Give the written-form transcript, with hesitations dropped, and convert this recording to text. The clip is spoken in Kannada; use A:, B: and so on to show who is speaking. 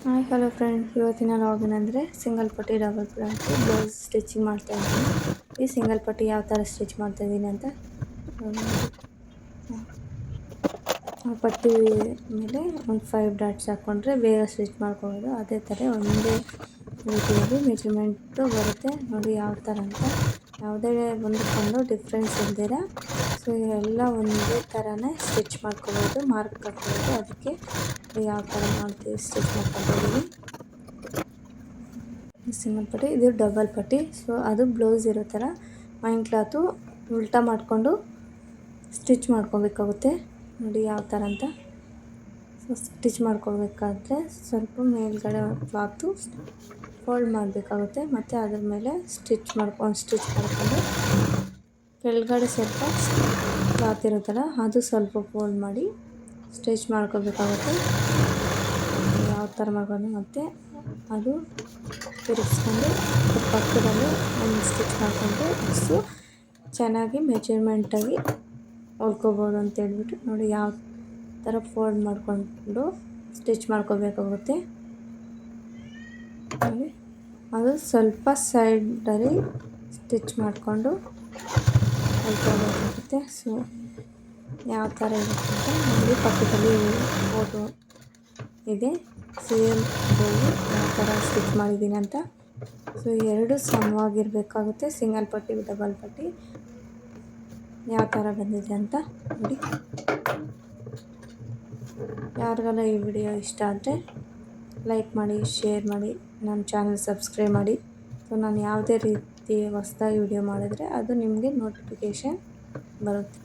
A: ಹಾಯ್ ಹಲೋ ಫ್ರೆಂಡ್, ಇವತ್ತಿನ ಲಾಗ್ ಏನಂದರೆ ಸಿಂಗಲ್ ಪಟ್ಟಿ ಡಬಲ್ ಪಟ್ಟಿ ಬ್ಲೌಸ್ ಸ್ಟಿಚಿಂಗ್ ಮಾಡ್ತಾಯಿದ್ದೀನಿ. ಈ ಸಿಂಗಲ್ ಪಟ್ಟಿ ಯಾವ ಥರ ಸ್ಟಿಚ್ ಮಾಡ್ತಾಯಿದ್ದೀನಿ ಅಂತ ನೋಡಿ. ಆ ಪಟ್ಟಿ ಮೇಲೆ ಒಂದು 5 ಡಾಟ್ಸ್ ಹಾಕ್ಕೊಂಡ್ರೆ ಬೇಗ ಸ್ಟಿಚ್ ಮಾಡ್ಕೊಬೋದು. ಅದೇ ಥರ ಒಂದೇ ರೀತಿಯಾಗಿ ಮೆಜರ್ಮೆಂಟು ಬರುತ್ತೆ ನೋಡಿ ಯಾವ ಥರ ಅಂತ. ಯಾವುದೇ ಒಂದಕ್ಕೊಂದು ಡಿಫ್ರೆನ್ಸ್ ಇಲ್ದಿರ ಸೊ ಎಲ್ಲ ಒಂದೇ ಥರನೇ ಸ್ಟಿಚ್ ಮಾಡ್ಕೊಬೋದು, ಮಾರ್ಕ್ ಹಾಕ್ಬೋದು. ಅದಕ್ಕೆ ಯಾವ ಥರ ಮಾಡ್ತೀವಿ ಸ್ಟಿಚ್ ಮಾಡ್ಕೊತಿದ್ದೀವಿ. ಸಿಂಗಲ್ ಪಟ್ಟಿ, ಇದು ಡಬಲ್ ಪಟ್ಟಿ. ಸೊ ಅದು ಬ್ಲೌಸ್ ಇರೋ ಥರ ಮೈನ್ ಕ್ಲಾತು ಉಲ್ಟಾ ಮಾಡಿಕೊಂಡು ಸ್ಟಿಚ್ ಮಾಡ್ಕೊಬೇಕಾಗುತ್ತೆ ನೋಡಿ ಯಾವ ಥರ ಅಂತ. ಸೊ ಸ್ಟಿಚ್ ಮಾಡ್ಕೊಳ್ಬೇಕಾದ್ರೆ ಸ್ವಲ್ಪ ಮೇಲ್ಗಡೆ ಕ್ಲಾತು ಫೋಲ್ಡ್ ಮಾಡಬೇಕಾಗುತ್ತೆ, ಮತ್ತು ಅದ್ರ ಮೇಲೆ ಸ್ಟಿಚ್ ಮಾಡಿಕೊಂಡು ಕೆಳಗಡೆ ಸ್ವಲ್ಪ ಕ್ಲಾತ್ ಇರುತ್ತಲ್ಲ ಅದು ಸ್ವಲ್ಪ ಫೋಲ್ಡ್ ಮಾಡಿ ಸ್ಟಿಚ್ ಮಾಡ್ಕೋಬೇಕಾಗುತ್ತೆ. ಯಾವ ಥರ ಮಾಡ್ಕೊಂಡು ಮತ್ತು ಅದು ತಿರುಗಿಸ್ಕೊಂಡು ಪಕ್ಕದಲ್ಲಿ ಒಂದು ಸ್ಟಿಚ್ ಮಾಡಿಕೊಂಡು ಅಷ್ಟು ಚೆನ್ನಾಗಿ ಮೆಜರ್ಮೆಂಟಾಗಿ ಹೊಲ್ಕೋಬೋದು ಅಂತ ಹೇಳ್ಬಿಟ್ಟು ನೋಡಿ ಯಾವ ಥರ ಫೋಲ್ಡ್ ಮಾಡಿಕೊಂಡು ಸ್ಟಿಚ್ ಮಾಡ್ಕೋಬೇಕಾಗುತ್ತೆ ನೋಡಿ. ಅದು ಸ್ವಲ್ಪ ಸೈಡಲ್ಲಿ ಸ್ಟಿಚ್ ಮಾಡಿಕೊಂಡು ಹೊಲ್ಕೋಬೇಕಾಗುತ್ತೆ. ಸೊ ಯಾವ ಥರ ಇರುತ್ತೆ ಅಂತ ನೋಡಿ, ಪಕ್ಕದಲ್ಲಿ ಫೋಟೋ ಇದೆ, ಸೇಮ್ ಯಾವ ಥರ ಸ್ಟಿಚ್ ಮಾಡಿದ್ದೀನಿ ಅಂತ. ಸೊ ಎರಡು ಸಮವಾಗಿರಬೇಕಾಗುತ್ತೆ, ಸಿಂಗಲ್ ಪಟ್ಟಿ ಡಬಲ್ ಪಟ್ಟಿ ಯಾವ ಥರ ಬಂದಿದೆ ಅಂತ ನೋಡಿ. ಯಾರಿಗೆಲ್ಲ ಈ ವಿಡಿಯೋ ಇಷ್ಟ ಆದರೆ ಲೈಕ್ ಮಾಡಿ, ಶೇರ್ ಮಾಡಿ, ನನ್ನ ಚಾನಲ್ ಸಬ್ಸ್ಕ್ರೈಬ್ ಮಾಡಿ. ಸೊ ನಾನು ಯಾವುದೇ ರೀತಿ ಹೊಸ್ದಾಗಿ ವಿಡಿಯೋ ಮಾಡಿದರೆ ಅದು ನಿಮಗೆ ನೋಟಿಫಿಕೇಷನ್ ಬರುತ್ತೆ.